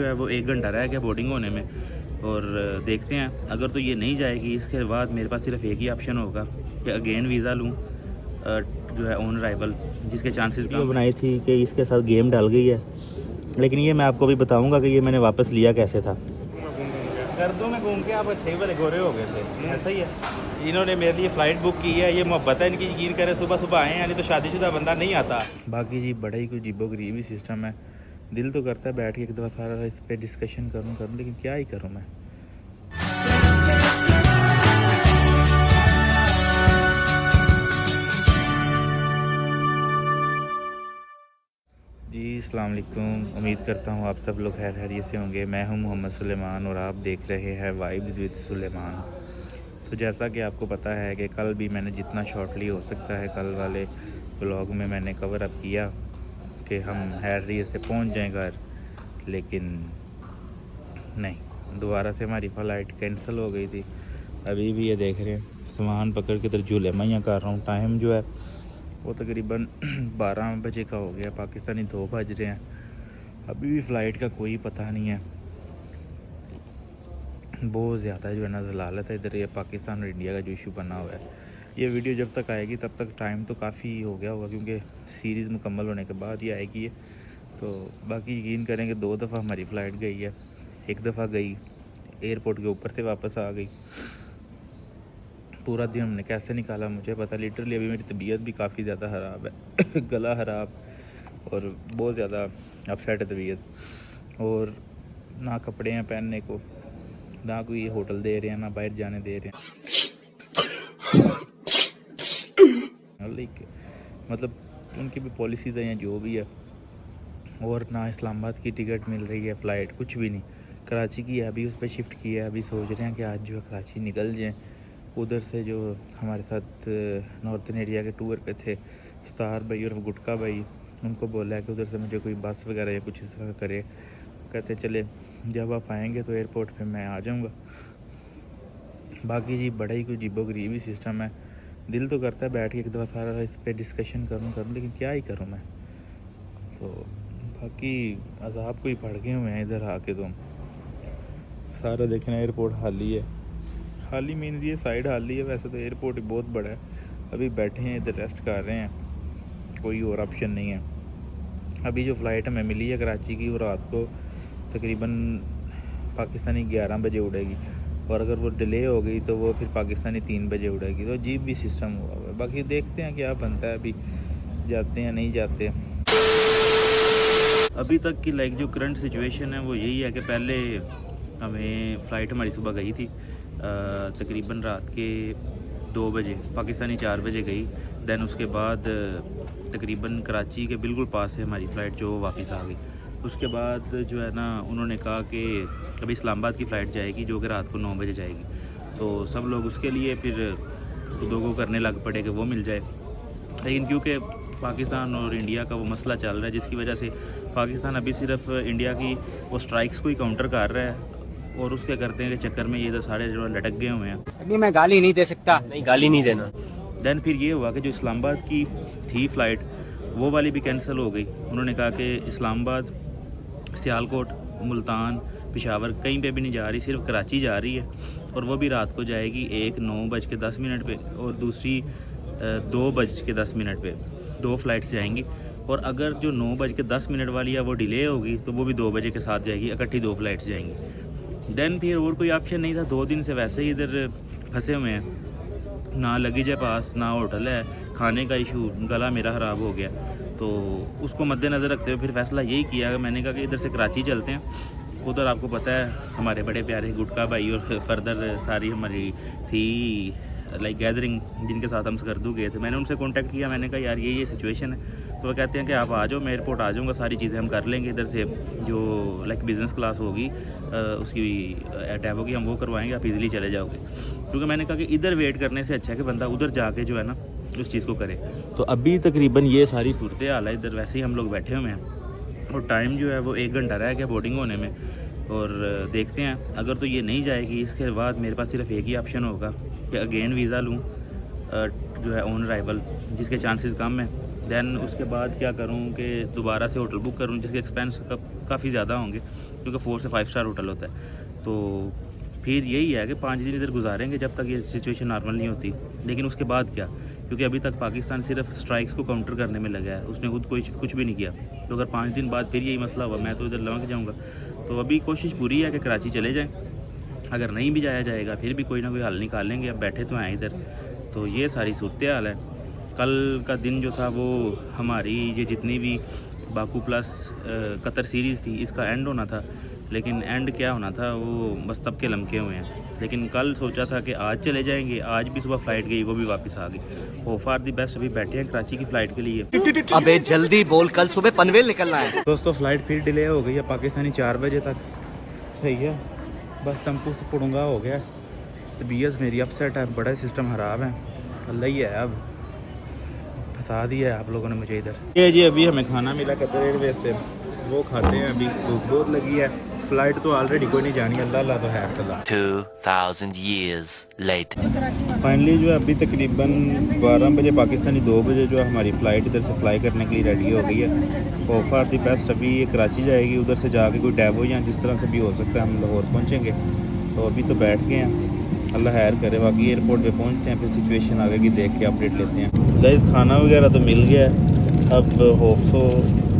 जो है वो 1 घंटा रह गया बोर्डिंग होने में, और देखते हैं अगर तो ये नहीं जाएगी इसके बाद मेरे पास सिर्फ एक ही ऑप्शन होगा कि अगेन वीज़ा लूँ जो है ऑन अराइवल, जिसके चांसेस वीडियो बनाई थी कि इसके साथ गेम डाल गई है, लेकिन ये मैं आपको भी बताऊंगा कि ये मैंने वापस लिया कैसे था। गर्दों में घूम के आप अच्छे वाले गोरे हो गए थे, ऐसा ही है। इन्होंने मेरे लिए फ़्लाइट बुक की है, ये मोहब्बत है इनकी, यकीन करें सुबह सुबह आए हैं, यानी तो शादीशुदा बंदा नहीं आता। बाकी जी बड़ा ही कोई अजीबो-गरीब ही सिस्टम है। दिल तो करता है बैठ के एक दफ़ा सारा इस पर डिस्कशन करूँ, लेकिन क्या ही करूँ मैं। जी अस्सलाम वालेकुम, उम्मीद करता हूँ आप सब लोग खैर खैरियत से होंगे। मैं हूँ मोहम्मद सुलेमान और आप देख रहे हैं वाइब्स विद सुलेमान। तो जैसा कि आपको पता है कि कल भी मैंने जितना शॉर्टली हो सकता है कल वाले ब्लॉग में मैंने कवर अप किया कि हम खैरियत से पहुँच जाएँ घर, लेकिन नहीं, दोबारा से हमारी फ़्लाइट कैंसिल हो गई थी। अभी भी ये देख रहे हैं सामान पकड़ के इधर झूले मैया कर रहा हूँ। टाइम जो है वो तकरीबन 12 बजे का हो गया, पाकिस्तानी 2 बज रहे हैं। अभी भी फ़्लाइट का कोई पता नहीं है। बहुत ज़्यादा जो है ना ज़लालत है इधर, ये पाकिस्तान और इंडिया का जो इशू बना हुआ है। ये वीडियो जब तक आएगी तब तक टाइम तो काफ़ी हो गया होगा, क्योंकि सीरीज़ मुकम्मल होने के बाद ही आएगी ये। तो बाकी यकीन करें कि 2 दफ़ा हमारी फ़्लाइट गई है। एक दफ़ा गई एयरपोर्ट के ऊपर से वापस आ गई। पूरा दिन हमने कैसे निकाला मुझे पता। लिटरली अभी मेरी तबीयत भी काफ़ी ज़्यादा ख़राब है गला ख़राब और बहुत ज़्यादा अपसेट है तबीयत, और ना कपड़े हैं पहनने को, ना कोई होटल दे रहे हैं, ना बाहर जाने दे रहे हैं। लाइक मतलब उनकी भी पॉलिसीज़ हैं जो भी है, और ना इस्लामाबाद की टिकट मिल रही है, फ़्लाइट कुछ भी नहीं। कराची की है, अभी उस पर शिफ्ट की है। अभी सोच रहे हैं कि आज जो है कराची निकल जाएँ। उधर से जो हमारे साथ नॉर्थन एरिया के टूर पे थे स्टार भाई और गुटका भाई, उनको बोला है कि उधर से मुझे कोई बस वगैरह या कुछ इस तरह करे। कहते चले जब आप आएंगे तो एयरपोर्ट पे मैं आ जाऊंगा। बाकी जी बड़ा ही कोई अजीबो-गरीब ही सिस्टम है। दिल तो करता है बैठ के एक दफ़ा सारा इस पर डिस्कशन करूँ, लेकिन क्या ही करूँ मैं। तो बाकी अज़ाब कोई पड़ गए हुए हैं इधर आके। तो सारा देखना एयरपोर्ट खाली है। खाली मीन ये साइड खाली है, वैसे तो एयरपोर्ट बहुत बड़ा है। अभी बैठे हैं इधर रेस्ट कर रहे हैं, कोई और ऑप्शन नहीं है। अभी जो फ़्लाइट हमें मिली है कराची की, वो रात को तकरीबन पाकिस्तानी 11 बजे उड़ेगी, और अगर वो डिले हो गई तो वो फिर पाकिस्तानी 3 बजे उड़ेगी। तो अजीब भी सिस्टम हुआ है। बाकी देखते हैं क्या बनता है, अभी जाते हैं नहीं जाते। अभी तक की लाइक जो करंट सिचुएशन है वो यही है कि पहले हमें फ़्लाइट हमारी सुबह गई थी तकरीबन रात के 2 बजे, पाकिस्तानी 4 बजे गई। दैन उसके बाद तकरीबन कराची के बिल्कुल पास से हमारी फ़्लाइट जो वापस आ गई। उसके बाद जो है ना उन्होंने कहा कि अभी इस्लामाबाद की फ़्लाइट जाएगी जो कि रात को 9 बजे जाएगी। तो सब लोग उसके लिए फिर खुदों को करने लग पड़े कि वो मिल जाए। लेकिन क्योंकि पाकिस्तान और इंडिया का वो मसला चल रहा है, जिसकी वजह से पाकिस्तान अभी सिर्फ इंडिया की वो स्ट्राइक्स को ही काउंटर कर रहा है, और उसके करते हैं कि चक्कर में ये तो सारे जो लटक गए हुए हैं। नहीं, मैं गाली नहीं दे सकता। नहीं, गाली नहीं देना। दैन फिर ये हुआ कि जो इस्लामाबाद की थी फ़्लाइट वो वाली भी कैंसिल हो गई। उन्होंने कहा कि इस्लामाबाद, सियालकोट, मुल्तान, पेशावर कहीं पे भी नहीं जा रही, सिर्फ कराची जा रही है, और वो भी रात को जाएगी। एक 9:10 पे और दूसरी 2:10 पे। 2 फ़्लाइट्स जाएंगी, और अगर जो 9:10 वाली है वो डिले होगी तो वो भी 2 बजे के साथ जाएगी। इकट्ठी 2 फ़्लाइट्स जाएंगी। दैन फिर और कोई ऑप्शन नहीं था। 2 दिन से वैसे ही इधर फंसे हुए हैं, ना लगेज है पास, ना होटल है, खाने का इशू, गला मेरा ख़राब हो गया। तो उसको मद्देनज़र रखते हुए फिर फ़ैसला यही किया, मैंने कहा कि इधर से कराची चलते हैं। उधर आपको पता है हमारे बड़े प्यारे गुटका भाई और फर्दर सारी हमारी थी लाइक गैदरिंग, जिनके साथ हम स्कर्दू गए थे। मैंने उनसे कांटेक्ट किया, मैंने कहा यार ये सिचुएशन है। तो वो कहते हैं कि आप आ जाओ, मैं एयरपोर्ट आ जाऊँगा, सारी चीज़ें हम कर लेंगे। इधर से जो लाइक बिज़नेस क्लास होगी उसकी टैब की हम वो करवाएंगे, आप इजीली चले जाओगे। क्योंकि मैंने कहा कि इधर वेट करने से अच्छा है कि बंदा उधर जाके जो है ना उस चीज़ को करे। तो अभी तकरीबन ये सारी सूरत हाल है इधर। वैसे ही हम लोग बैठे हुए हैं, और टाइम जो है वो 1 घंटा रह गया बोर्डिंग होने में, और देखते हैं अगर तो ये नहीं जाएगी इसके बाद मेरे पास सिर्फ एक ही ऑप्शन होगा कि अगेन वीज़ा लूँ जो है ऑन अराइवल, जिसके चांसेस कम हैं। दैन उसके बाद क्या करूँ कि दोबारा से होटल बुक करूँ, जिसके एक्सपेंस काफ़ी ज़्यादा होंगे, क्योंकि 4 से 5 स्टार होटल होता है। तो फिर यही है कि 5 दिन इधर गुजारेंगे जब तक ये सिचुएशन नॉर्मल नहीं होती। लेकिन उसके बाद क्या, क्योंकि अभी तक पाकिस्तान सिर्फ स्ट्राइक्स को काउंटर करने में लगा है, उसने खुद कुछ भी नहीं किया। तो अगर 5 दिन बाद फिर यही मसला हुआ, मैं तो इधर लौट जाऊँगा। तो अभी कोशिश पूरी है कि कराची चले जाएँ। अगर नहीं भी जाया जाएगा फिर भी कोई ना कोई हल निकालेंगे। अब बैठे तो हैं इधर, तो ये सारी सूरत हाल है। कल का दिन जो था वो हमारी ये जितनी भी बाकू प्लस कतर सीरीज़ थी, इसका एंड होना था। लेकिन एंड क्या होना था, वो बस तब के लमके हुए हैं। लेकिन कल सोचा था कि आज चले जाएंगे, आज भी सुबह फ़्लाइट गई, वो भी वापस आ गई। Hope for the best. अभी बैठे हैं कराची की फ़्लाइट के लिए। अबे जल्दी बोल, कल सुबह पनवेल निकलना है। दोस्तों फ़्लाइट फिर डिले हो गई है पाकिस्तानी 4 बजे तक। सही है, बस तंपू से पुड़ूंगा हो गया। तबीयत मेरी अपसेट है, बड़ा सिस्टम ख़राब है। अल्लाह ही है, अब फंसा दिया है आप लोगों ने मुझे इधर। ये जी अभी हमें खाना मिला कतर एयरवेज से, वो खाते हैं। अभी भूख बहुत लगी है। फ़्लाइट तो ऑलरेडी कोई नहीं जानी, अल्लाह अल्लाह तो है सदा। 2000 years later. फाइनली जो है अभी तकरीबन 12 बजे पाकिस्तानी 2 बजे जो है हमारी फ़्लाइट इधर से फ्लाई करने के लिए रेडी हो गई है। Hope for the best. अभी ये कराची जाएगी, उधर से जाके कोई डैवो या जिस तरह से भी हो सकता है हम लाहौर पहुँचेंगे। तो अभी तो बैठ गए हैं, अल्लाह खैर करे। बाकी एयरपोर्ट पे पहुँचते हैं, फिर सिचुएशन आगे की देख के अपडेट लेते हैं। गाइस खाना वगैरह तो मिल गया है, अब होप सो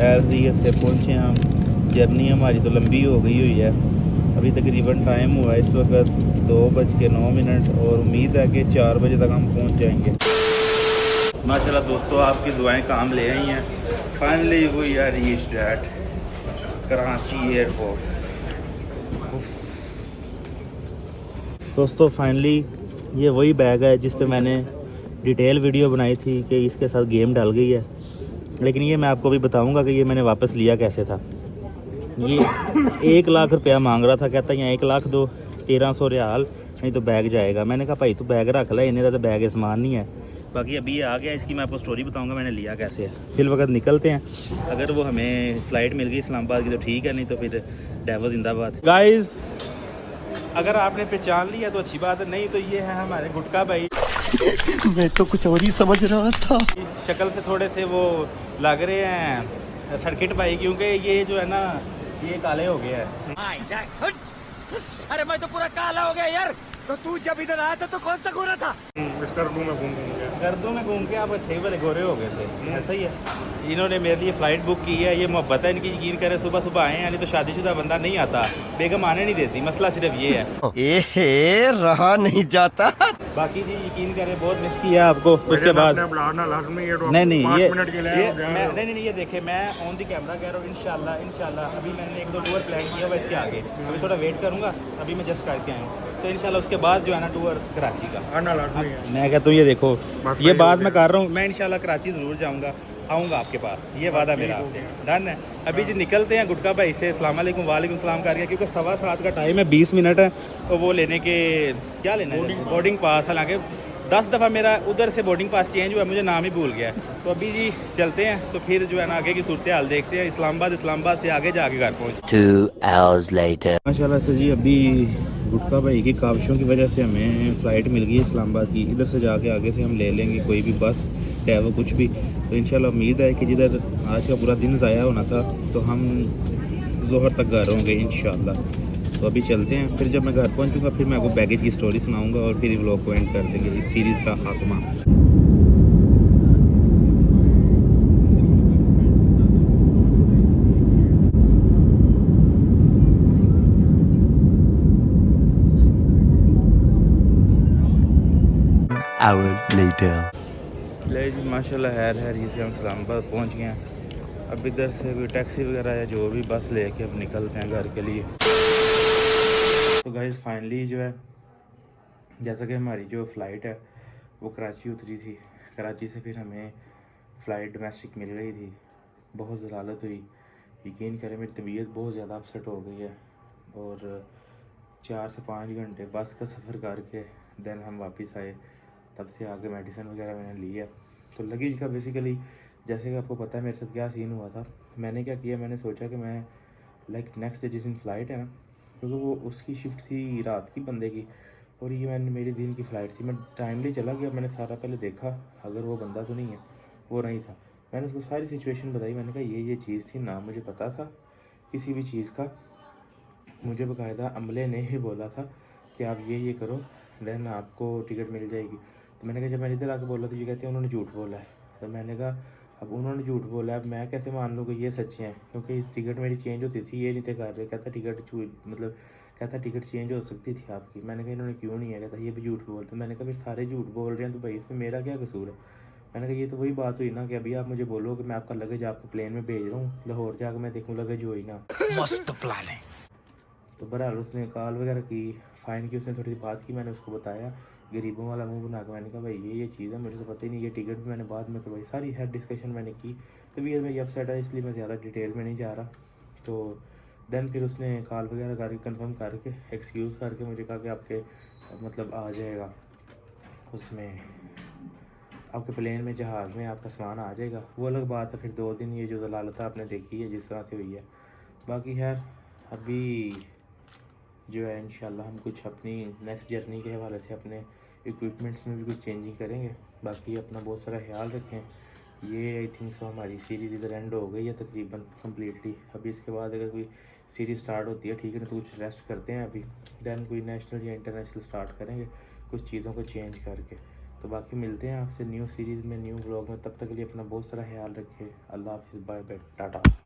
एयरपोर्ट से पहुँचे हम। जर्नी हमारी तो लंबी हो गई हुई है। अभी तकरीबन टाइम हुआ है इस वक्त 2:09 और उम्मीद है कि 4 बजे तक हम पहुंच जाएंगे। माशाल्लाह दोस्तों, आपकी दुआएं काम ले आई हैं। Finally we are reached at Karachi airport. दोस्तों फाइनली ये वही बैग है जिस पे मैंने डिटेल वीडियो बनाई थी कि इसके साथ गेम डल गई है। लेकिन ये मैं आपको भी बताऊंगा कि ये मैंने वापस लिया कैसे था। ये 1 लाख रुपया मांग रहा था, कहता यहाँ 1 लाख दो, 1300 रियाल, नहीं तो बैग जाएगा। मैंने कहा भाई तू बैग रख ले, इन्हें तो बैग सामान नहीं है। बाकी अभी ये आ गया, इसकी मैं आपको स्टोरी बताऊंगा मैंने लिया कैसे है। फिर वक्त निकलते हैं। अगर वो हमें फ़्लाइट मिल गई इस्लामाबाद की तो ठीक है, नहीं तो फिर डैवो जिंदाबाद। गाइस अगर आपने पहचान लिया तो अच्छी बात है, नहीं तो ये है हमारे गुटका भाई। मैं तो कुछ और ही समझ रहा था। शक्ल से थोड़े से वो लग रहे हैं सर्किट भाई, क्योंकि ये जो है ना ये काले हो गए हैं। अरे मैं तो पूरा काला हो गया यार। तो तू जब इधर आया था तो कौन सा गोरा था? गर्दों में घूम के आप अच्छे वाले गोरे हो गए थे। ऐसा ही है, इन्होंने मेरे लिए फ़्लाइट बुक की है। ये मोहब्बत है इनकी, यकीन करें। सुबह सुबह आए हैं, यानी तो शादीशुदा बंदा नहीं आता, बेगम आने नहीं देती। मसला सिर्फ ये है। रहा नहीं जाता। बाकी जी यकीन करें बहुत मिस किया आपको। उसके बाद नहीं ये देखे, मैं ऑन दी कैमरा कह रहा हूँ इंशाल्लाह। अभी मैंने 1-2 टूर प्लान किया हुआ इसके आगे, अभी थोड़ा वेट करूँगा। अभी मैं जस्ट करके आया हूँ, तो इंशाल्लाह उसके बाद जो है ना टूर कराची का। मैं कहता हूँ ये देखो, ये बात मैं कर रहा हूँ, मैं इंशाल्लाह कराची ज़रूर जाऊँगा, आऊँगा आपके पास, ये वादा मेरा आपसे। डन है। अभी जो निकलते हैं गुटका भाई से अस्सलाम वालेकुम वालेकुम सलाम करके, क्योंकि 7:15 का टाइम है, 20 मिनट है। तो वो लेने के क्या लेना है, बोर्डिंग पास। हालांकि 10 दफ़ा मेरा उधर से बोर्डिंग पास चेंज हुआ, मुझे नाम ही भूल गया है। तो अभी जी चलते हैं, तो फिर जो है ना आगे की सूरत हाल देखते हैं। इस्लामाबाद से आगे जाके घर पहुँच। 2 hours later. माशाल्लाह से जी अभी गुटका भाई की काविशों की वजह से हमें फ़्लाइट मिल गई है इस्लामाबाद की। इधर से जाके आगे से हम ले लेंगे कोई भी बस, टैबो, कुछ भी। तो इंशाल्लाह उम्मीद है कि जिधर आज का पूरा दिन ज़ाया होना था तो हम ज़ोहर तक घर होंगे इंशाल्लाह। तो अभी चलते हैं, फिर जब मैं घर पहुंचूंगा फिर मैं आपको बैगेज की स्टोरी सुनाऊंगा और फिर व्लॉग को एंड कर देंगे, इस सीरीज़ का खात्मा। Hour later. ले जी माशाल्लाह खैर ये से हम इस्लामाबाद पहुंच गए हैं। अब इधर से कोई टैक्सी वगैरह या जो भी बस लेके अब निकलते हैं घर के लिए। तो गाइस फाइनली जो है, जैसा कि हमारी जो फ़्लाइट है वो कराची उतरी थी। कराची से फिर हमें फ़्लाइट डोमेस्टिक मिल गई थी। बहुत ज़लालत हुई, यकीन करें मेरी तबीयत बहुत ज़्यादा अपसेट हो गई है। और 4 से 5 घंटे बस का सफ़र करके देन हम वापस आए। तब से आगे मेडिसिन वगैरह मैंने ली है। तो लगेज का बेसिकली जैसे कि आपको पता है मेरे साथ क्या सीन हुआ था। मैंने क्या किया, मैंने सोचा कि मैं नेक्स्ट डे जिस दिन फ़्लाइट है ना, क्योंकि वो उसकी शिफ्ट थी रात की बंदे की, और ये मैंने मेरी दिन की फ़्लाइट थी, मैं टाइमली चला गया। मैंने सारा पहले देखा, अगर वो बंदा तो नहीं है, वो नहीं था। मैंने उसको सारी सिचुएशन बताई, मैंने कहा ये चीज़ थी ना, मुझे पता था किसी भी चीज़ का। मुझे बाकायदा अमले ने ही बोला था कि आप ये करो, देन आपको टिकट मिल जाएगी। तो मैंने कहा जब मैंने इधर आके बोला तो ये कहते हैं उन्होंने झूठ बोला है। तो मैंने कहा अब उन्होंने झूठ बोला है, अब मैं कैसे मान लूँ कि ये सच्चे हैं, क्योंकि टिकट मेरी चेंज होती थी, ये नहीं थे कर रहे। कहता टिकट चेंज हो सकती थी आपकी। मैंने कहा इन्होंने क्यों नहीं है, कहता ये भी झूठ बोल। तो मैंने कहा फिर सारे झूठ बोल रहे हैं तो भाई इसमें मेरा क्या कसूर है। मैंने कहा ये तो वही बात हुई ना कि अभी आप मुझे बोलो कि मैं आपका लगेज आपको प्लेन में भेज रहा हूँ, लाहौर जाकर मैं देखूँ लगेज हो ही ना। मस्त प्लान है। तो बहरहाल उसने कॉल वगैरह की, फ़ाइन की, उसने थोड़ी सी बात की, मैंने उसको बताया गरीबों वाला मुंह बना के। मैंने कहा भाई ये चीज़ है, मुझे तो पता ही नहीं, ये टिकट भी मैंने बाद में करवाई। सारी है डिस्कशन मैंने की। तबीयत मेरी अपसेट है, इसलिए मैं ज़्यादा डिटेल में नहीं जा रहा। तो देन फिर उसने कॉल वगैरह करके कंफर्म करके एक्सक्यूज़ करके मुझे कहा कि आपके मतलब आ जाएगा उसमें, आपके प्लेन में, जहाज़ में आपका सामान आ जाएगा। वो अलग बात है, फिर 2 दिन ये जो जलालता आपने देखी है जिस तरह से हुई है। बाकी खैर अभी जो है इंशाल्लाह हम कुछ अपनी नेक्स्ट जर्नी के हवाले से अपने इक्विपमेंट्स में भी कुछ चेंजिंग करेंगे। बाकी अपना बहुत सारा ख्याल रखें। ये आई थिंक सो हमारी सीरीज़ इधर एंड हो गई है तकरीबन कम्प्लीटली। अभी इसके बाद अगर कोई सीरीज़ स्टार्ट होती है ठीक है, तो कुछ रेस्ट करते हैं अभी, दैन कोई नेशनल या इंटरनेशनल स्टार्ट करेंगे कुछ चीज़ों को चेंज करके। तो बाकी मिलते हैं आपसे न्यू सीरीज़ में, न्यू व्लॉग में। तब तक के लिए अपना बहुत सारा ख्याल रखें। अल्लाह हाफिज़, बाय बाय, टाटा।